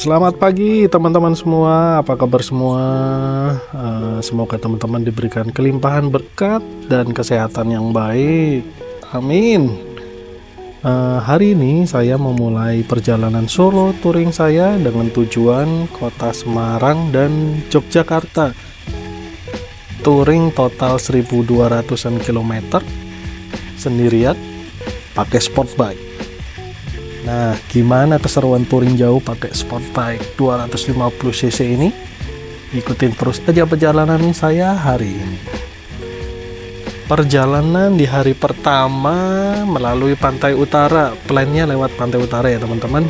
Selamat pagi teman-teman semua, apa kabar semua? Semoga teman-teman diberikan kelimpahan berkat dan kesehatan yang baik. Amin. Hari ini saya memulai perjalanan solo touring saya dengan tujuan kota Semarang dan Yogyakarta. Touring total 1200-an kilometer sendirian pakai sport bike. Nah, gimana keseruan touring jauh pakai sport bike 250 cc ini? Ikutin terus aja perjalanan saya hari ini. Perjalanan di hari pertama melalui pantai utara, plannya lewat pantai utara ya teman-teman.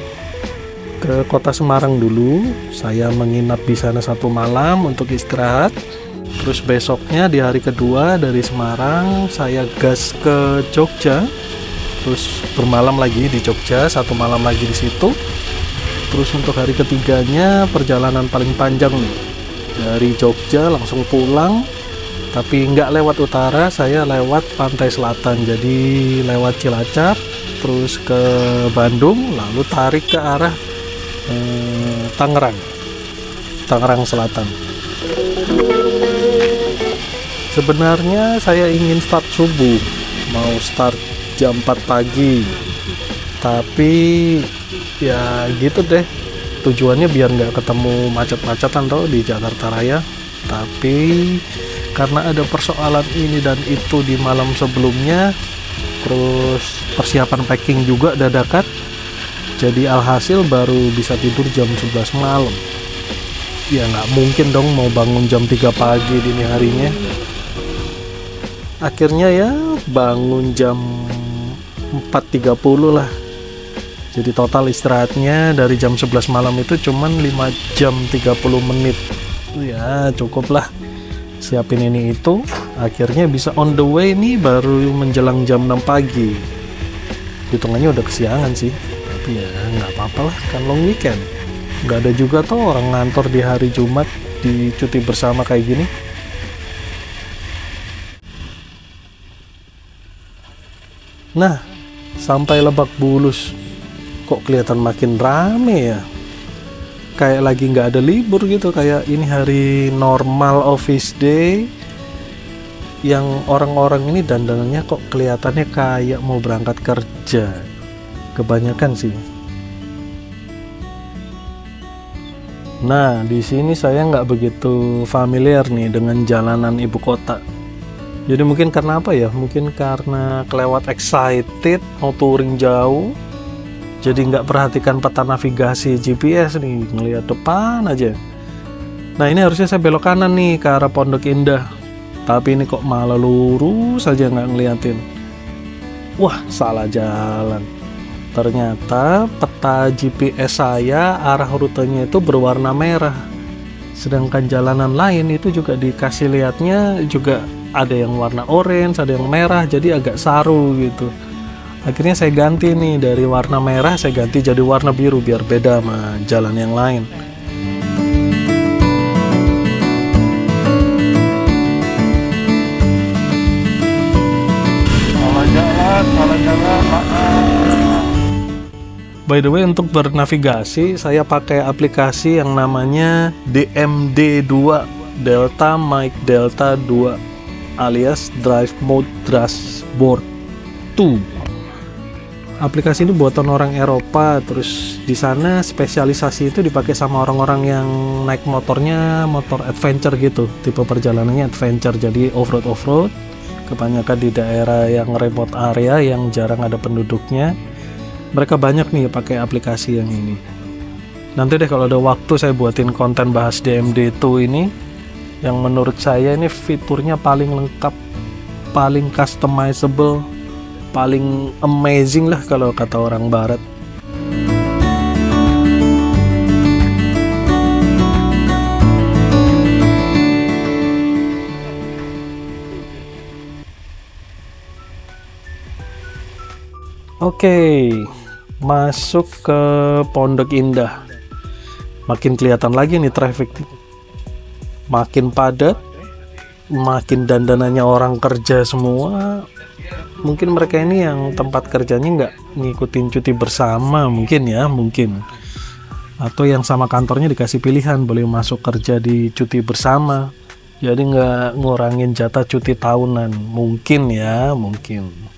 Ke kota Semarang dulu, saya menginap di sana 1 malam untuk istirahat. Terus besoknya di hari kedua dari Semarang, saya gas ke Jogja. Terus bermalam lagi di Jogja, 1 malam lagi di situ. Terus untuk hari ketiganya perjalanan paling panjang nih, dari Jogja langsung pulang, tapi nggak lewat utara, saya lewat pantai selatan, jadi lewat Cilacap, terus ke Bandung, lalu tarik ke arah Tangerang Selatan. Sebenarnya saya ingin start subuh, mau start jam 4 pagi, tapi ya gitu deh, tujuannya biar nggak ketemu macet-macetan toh di Jakarta Raya. Tapi karena ada persoalan ini dan itu di malam sebelumnya, terus persiapan packing juga dadakan, jadi alhasil baru bisa tidur jam 11 malam. Ya nggak mungkin dong mau bangun jam 3 pagi dini harinya. Akhirnya ya bangun jam 4.30 lah. Jadi total istirahatnya dari jam 11 malam itu cuman 5 jam 30 menit. Ya cukup lah siapin ini itu. Akhirnya bisa on the way nih baru menjelang jam 6 pagi. Hitungannya udah kesiangan sih, tapi ya nggak apa-apa lah, kan long weekend. Nggak ada juga tuh orang ngantor di hari Jumat di cuti bersama kayak gini. Nah, sampai Lebak Bulus kok kelihatan makin rame ya, kayak lagi nggak ada libur gitu, kayak ini hari normal office day. Yang orang-orang ini dandanannya kok kelihatannya kayak mau berangkat kerja, kebanyakan sih. Nah, di sini saya nggak begitu familiar nih dengan jalanan ibu kota. Jadi mungkin karena apa ya? Mungkin karena kelewat excited mau touring jauh, jadi nggak perhatikan peta navigasi GPS nih, ngelihat depan aja. Nah ini harusnya saya belok kanan nih ke arah Pondok Indah, tapi ini kok malah lurus aja nggak ngeliatin. Wah, salah jalan. Ternyata peta GPS saya arah rutenya itu berwarna merah, sedangkan jalanan lain itu juga dikasih lihatnya juga ada yang warna orange, ada yang merah, jadi agak saru gitu. Akhirnya saya ganti nih, dari warna merah saya ganti jadi warna biru biar beda sama jalan yang lain. Salah jalan, maaf. By the way, untuk bernavigasi saya pakai aplikasi yang namanya DMD2, Delta Mike Delta 2, alias Drive Mode Dashboard 2. Aplikasi ini buatan orang Eropa, terus di sana spesialisasi itu dipakai sama orang-orang yang naik motornya motor adventure gitu, tipe perjalanannya adventure, jadi off-road, kebanyakan di daerah yang remote area yang jarang ada penduduknya. Mereka banyak nih pakai aplikasi yang ini. Nanti deh kalau ada waktu saya buatin konten bahas DMD2 ini, yang menurut saya ini fiturnya paling lengkap, paling customizable, paling amazing lah kalau kata orang barat. Oke, masuk ke Pondok Indah. Makin kelihatan lagi nih traffic, makin padat, makin dandanannya orang kerja semua. Mungkin mereka ini yang tempat kerjanya nggak ngikutin cuti bersama, mungkin ya, mungkin. Atau yang sama kantornya dikasih pilihan, boleh masuk kerja di cuti bersama, jadi nggak ngurangin jatah cuti tahunan. Mungkin ya, mungkin.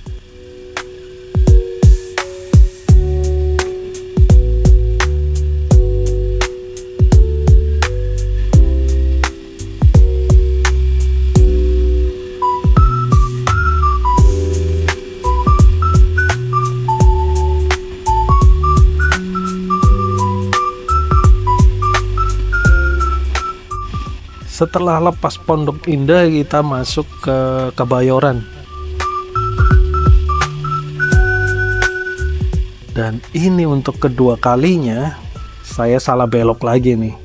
Setelah lepas Pondok Indah, kita masuk ke Kebayoran. Dan ini untuk kedua kalinya saya salah belok lagi nih.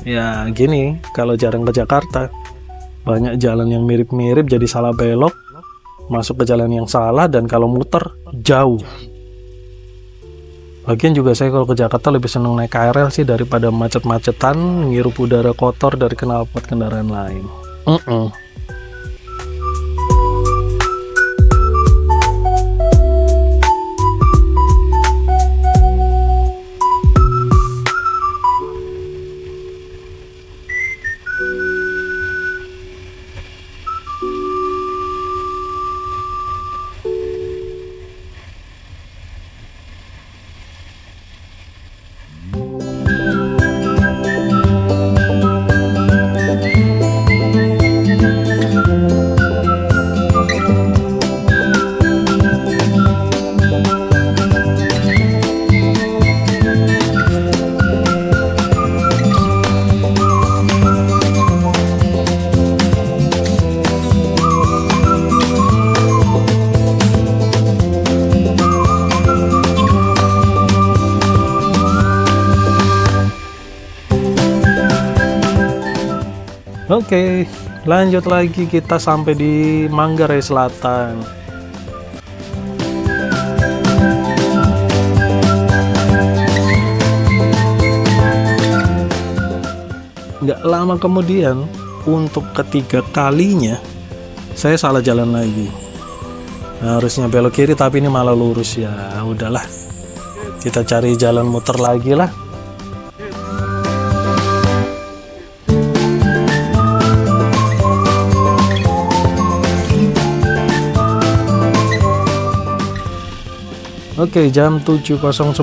Ya gini, kalau jarang ke Jakarta, banyak jalan yang mirip-mirip jadi salah belok, masuk ke jalan yang salah, dan kalau muter jauh. Lagian juga saya kalau ke Jakarta lebih seneng naik KRL sih daripada macet-macetan, ngirup udara kotor dari knalpot kendaraan lain. Oke, lanjut lagi, kita sampai di Manggarai Selatan. Nggak lama kemudian, untuk ketiga kalinya, saya salah jalan lagi. Nah, harusnya belok kiri, tapi ini malah lurus. Ya udahlah, kita cari jalan muter lagi lah. Oke, jam 7.09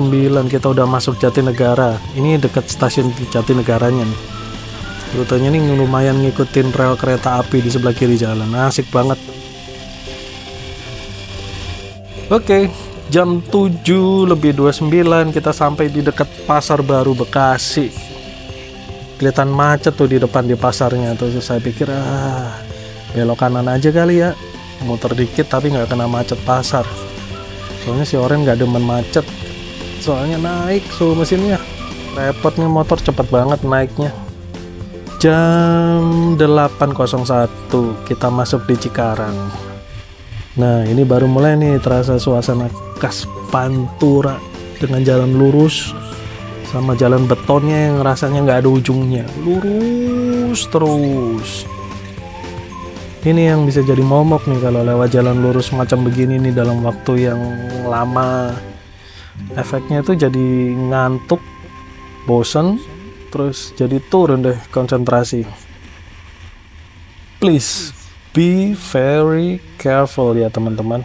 kita udah masuk Jatinegara. Ini dekat stasiun Jatinegaranya nih. Rutenya nih lumayan ngikutin rel kereta api di sebelah kiri jalan. Asik banget. Oke, jam 7:29 kita sampai di dekat Pasar Baru Bekasi. Kelihatan macet tuh di depan di pasarnya tuh. Saya pikir belok kanan aja kali ya, muter dikit tapi nggak kena macet pasar. Soalnya si Oren nggak demen macet, soalnya naik suhu mesinnya, repotnya motor cepet banget naiknya. Jam 8.01 kita masuk di Cikarang. Nah ini baru mulai nih terasa suasana khas Pantura dengan jalan lurus sama jalan betonnya yang rasanya nggak ada ujungnya, lurus terus. Ini yang bisa jadi momok nih kalau lewat jalan lurus macam begini nih dalam waktu yang lama. Efeknya tuh jadi ngantuk, bosen, terus jadi turun deh konsentrasi. Please be very careful ya teman-teman.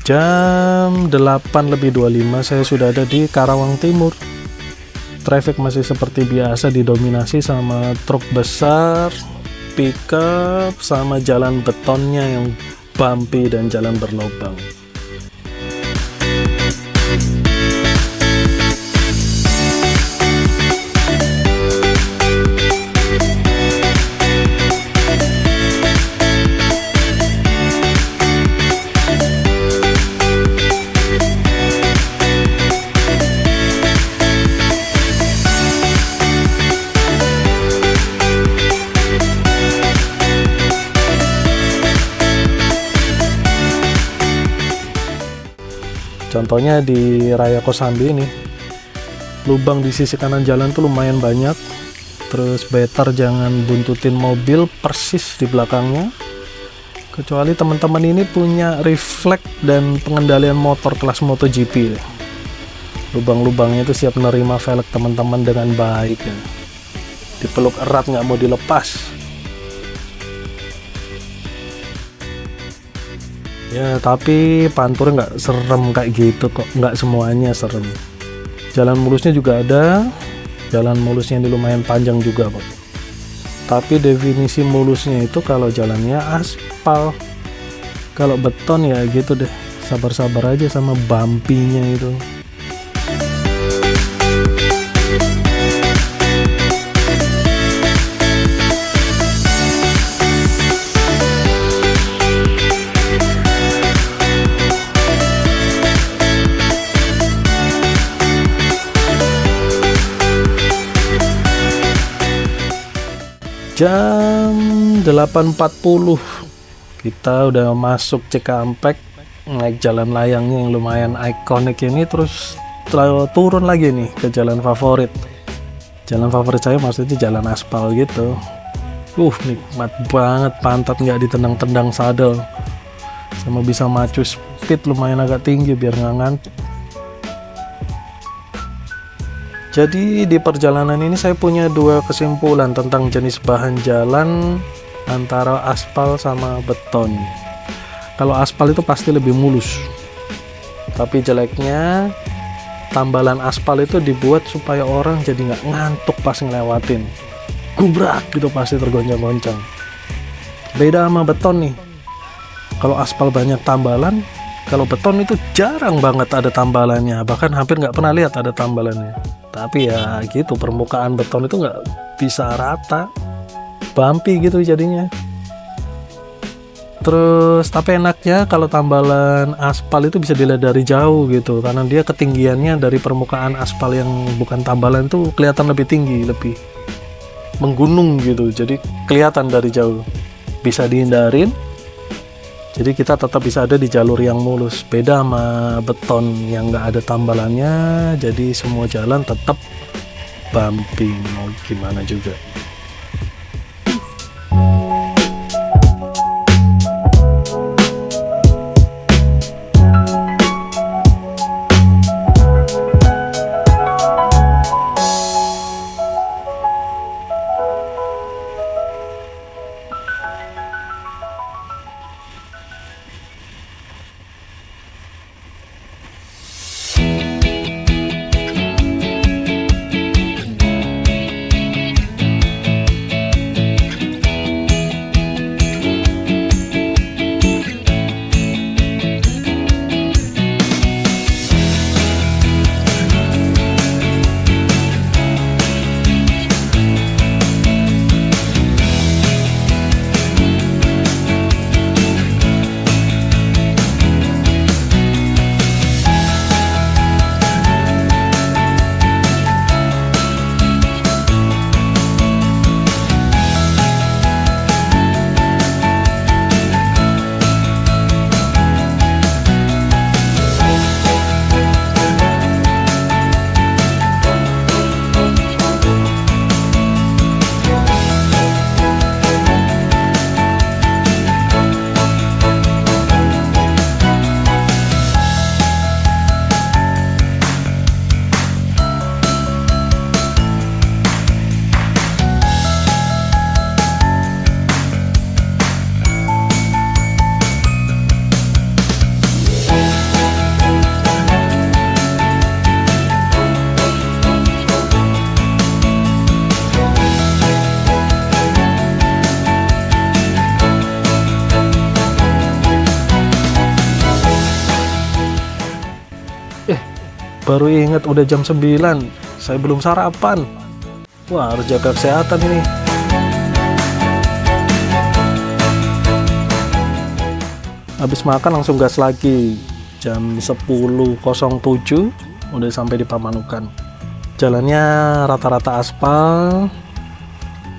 Jam 8.25 saya sudah ada di Karawang Timur. Traffic masih seperti biasa didominasi sama truk besar, pickup, sama jalan betonnya yang bumpy dan jalan berlubang. Contohnya di Raya Kosambi ini, lubang di sisi kanan jalan tuh lumayan banyak. Terus better jangan buntutin mobil persis di belakangnya, kecuali teman-teman ini punya refleks dan pengendalian motor kelas MotoGP. Lubang-lubangnya itu siap menerima velg teman-teman dengan baik ya. Dipeluk erat, nggak mau dilepas. Ya, tapi pantur nggak serem kayak gitu kok, nggak semuanya serem. Jalan mulusnya juga ada, jalan mulusnya ini lumayan panjang juga kok. Tapi definisi mulusnya itu kalau jalannya aspal, kalau beton ya gitu deh, sabar-sabar aja sama bumpy-nya itu. Jam 8.40 kita udah masuk Cikampek, naik jalan layangnya yang lumayan ikonik ini, terus turun lagi nih ke jalan favorit. Jalan favorit saya maksudnya jalan aspal gitu. Nikmat banget, pantat nggak ditendang-tendang sadel, sama bisa macu speed lumayan agak tinggi biar nggak ngantuk. Jadi di perjalanan ini saya punya dua kesimpulan tentang jenis bahan jalan antara aspal sama beton. Kalau aspal itu pasti lebih mulus, tapi jeleknya tambalan aspal itu dibuat supaya orang jadi nggak ngantuk pas ngelewatin. Gubrak gitu pasti tergoncang-goncang. Beda sama beton nih. Kalau aspal banyak tambalan, kalau beton itu jarang banget ada tambalannya, bahkan hampir nggak pernah lihat ada tambalannya. Tapi ya gitu, permukaan beton itu nggak bisa rata, bumpy gitu jadinya. Terus tapi enaknya kalau tambalan aspal itu bisa dilihat dari jauh gitu, karena dia ketinggiannya dari permukaan aspal yang bukan tambalan itu kelihatan lebih tinggi, lebih menggunung gitu, jadi kelihatan dari jauh, bisa dihindarin. Jadi kita tetap bisa ada di jalur yang mulus. Beda sama beton yang nggak ada tambalannya, jadi semua jalan tetap bumpy, mau gimana juga. Baru ingat udah jam 9, saya belum sarapan. Wah, harus jaga kesehatan ini. Habis makan langsung gas lagi. Jam 10.07 udah sampai di Pamanukan. Jalannya rata-rata aspal,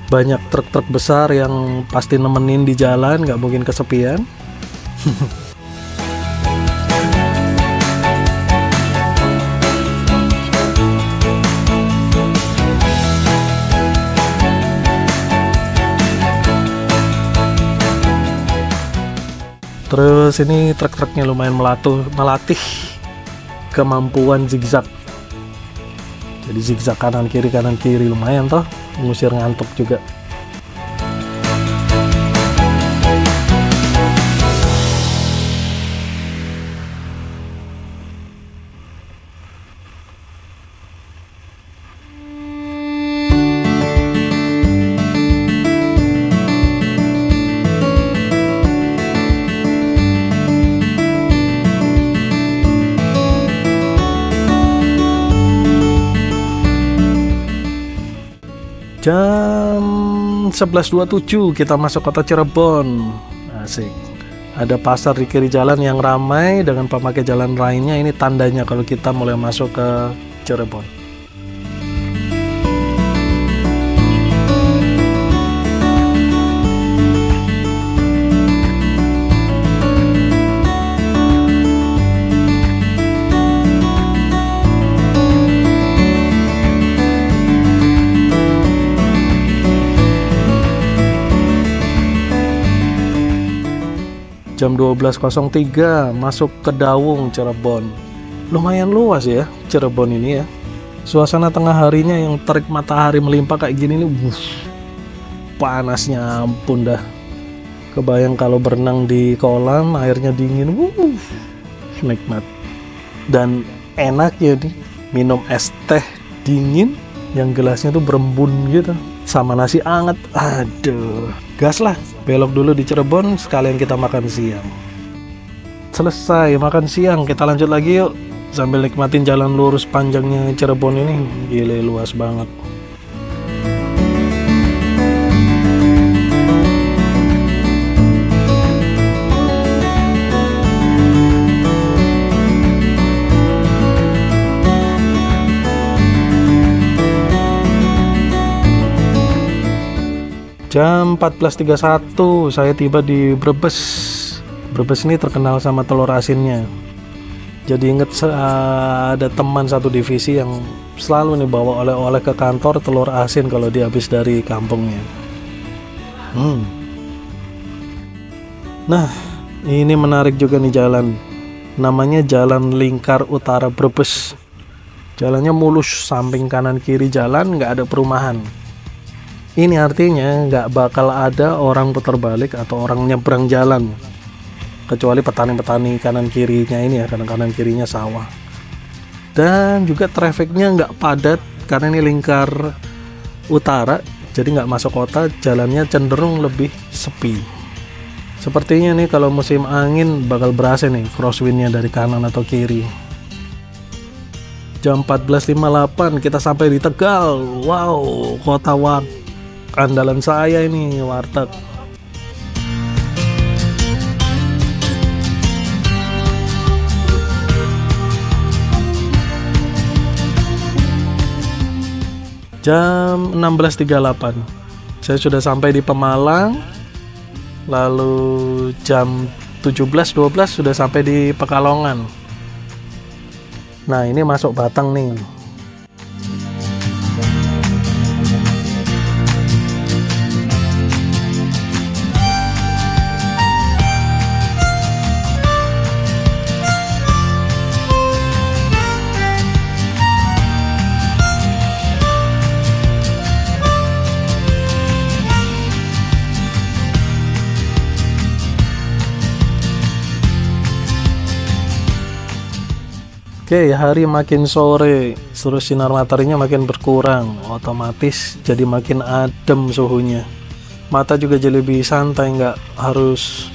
banyak truk-truk besar yang pasti nemenin di jalan, nggak mungkin kesepian. Terus ini truk-truknya lumayan melatih kemampuan zigzag. Jadi zigzag kanan kiri lumayan toh, ngusir ngantuk juga. Jam 11.27 kita masuk kota Cirebon. Asik. Ada pasar di kiri jalan yang ramai dengan pemakai jalan lainnya. Ini tandanya kalau kita mulai masuk ke Cirebon. Jam 12.03 masuk ke Dawung, Cirebon. Lumayan luas ya Cirebon ini ya. Suasana tengah harinya yang terik matahari melimpah kayak gini nih, panasnya ampun dah. Kebayang kalau berenang di kolam airnya dingin, nikmat. Dan enaknya nih minum es teh dingin yang gelasnya tuh berembun gitu sama nasi anget. Aduh, gas lah. Belok dulu di Cirebon, sekalian kita makan siang. Selesai makan siang, kita lanjut lagi yuk. Sambil nikmatin jalan lurus panjangnya Cirebon ini. Gile, luas banget. Jam 14.31 saya tiba di Brebes. Brebes ini terkenal sama telur asinnya. Jadi inget ada teman satu divisi yang selalu nih bawa oleh-oleh ke kantor telur asin kalau dia habis dari kampungnya. Nah, ini menarik juga nih jalan. Namanya Jalan Lingkar Utara Brebes. Jalannya mulus, samping kanan kiri jalan nggak ada perumahan. Ini artinya nggak bakal ada orang putar balik atau orang nyebrang jalan, kecuali petani-petani kanan kirinya ini ya, kanan kirinya sawah. Dan juga trafficnya nggak padat karena ini lingkar utara, jadi nggak masuk kota, jalannya cenderung lebih sepi. Sepertinya nih kalau musim angin bakal berasa nih crosswindnya dari kanan atau kiri. Jam 14.58 kita sampai di Tegal. Wow, kota andalan saya ini, warteg. Jam 16.38 saya sudah sampai di Pemalang. Lalu jam 17.12 sudah sampai di Pekalongan. Nah, ini masuk Batang nih. Oke, hari makin sore, terus sinar mataharinya makin berkurang, otomatis jadi makin adem suhunya. Mata juga jadi lebih santai, nggak harus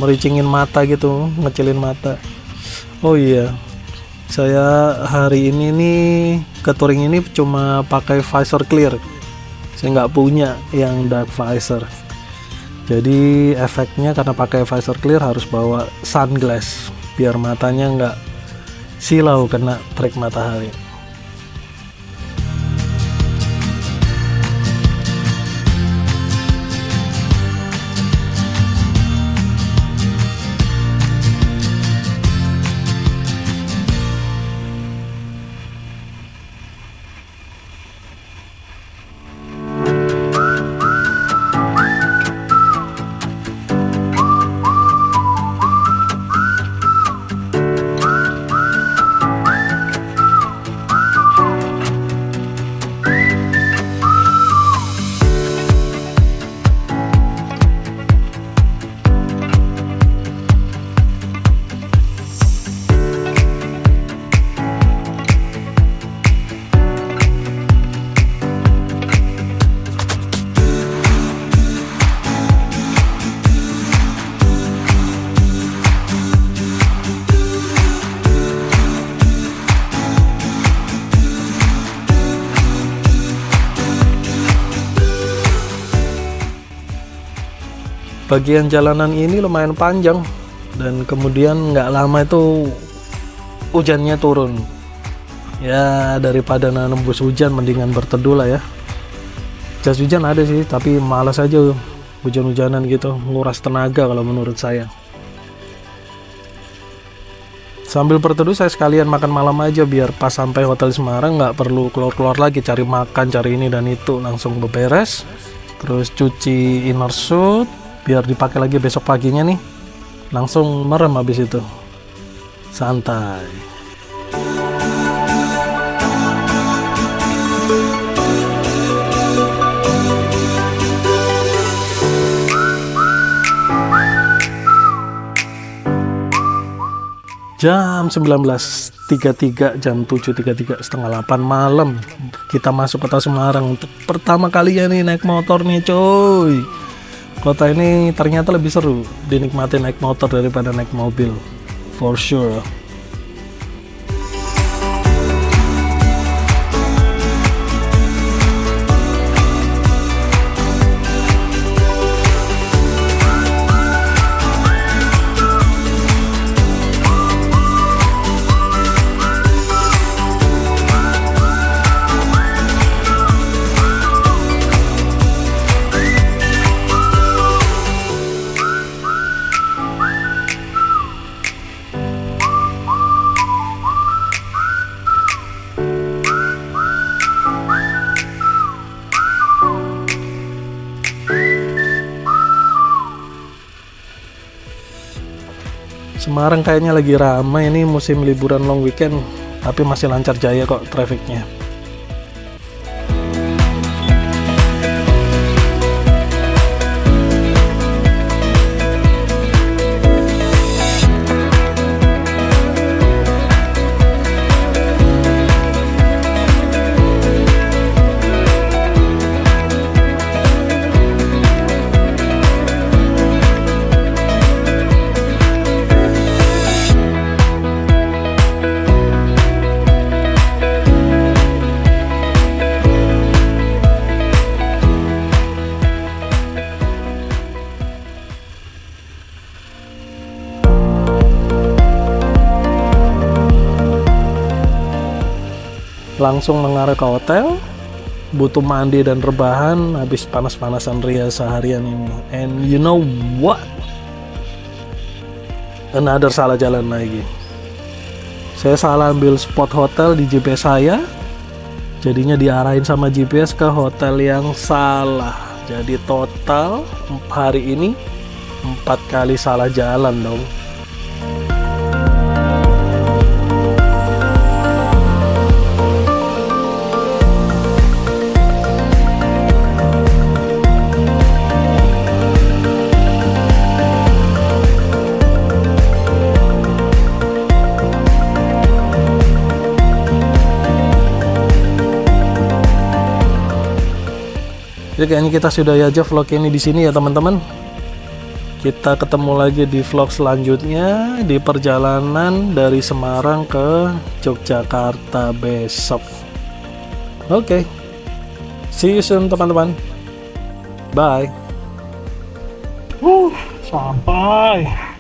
mericingin mata gitu, ngecilin mata. Oh iya, saya hari ini nih ke touring ini cuma pakai visor clear. Saya nggak punya yang dark visor. Jadi efeknya karena pakai visor clear harus bawa sunglass biar matanya nggak silau kena terik matahari. bagian jalanan ini lumayan panjang, dan kemudian nggak lama itu hujannya turun. Ya daripada nembus hujan mendingan berteduh lah ya. Jas hujan ada sih, tapi malas aja hujan-hujanan gitu, nguras tenaga kalau menurut saya. Sambil berteduh saya sekalian makan malam aja, biar pas sampai Hotel Semarang nggak perlu keluar-keluar lagi cari makan, cari ini dan itu, langsung beberes. Terus cuci inner suit biar dipakai lagi besok paginya nih, langsung merem habis itu, santai. Jam 19.33, jam 7.33, setengah 8 malam kita masuk kota Semarang untuk pertama kalinya nih naik motor nih coy. Kota ini ternyata lebih seru dinikmati naik motor daripada naik mobil, for sure. Semarang kayaknya lagi ramai, ini musim liburan long weekend, tapi masih lancar jaya kok trafficnya. Langsung mengarah ke hotel, butuh mandi dan rebahan habis panas-panasan ria seharian ini. And you know what? Another salah jalan lagi. Saya salah ambil spot hotel di GPS saya, jadinya diarahin sama GPS ke hotel yang salah. Jadi total hari ini 4 kali salah jalan dong. Jadi kayaknya kita sudahi aja vlog ini di sini ya teman-teman. Kita ketemu lagi di vlog selanjutnya di perjalanan dari Semarang ke Yogyakarta besok. Oke. See you soon teman-teman. Bye. Sampai.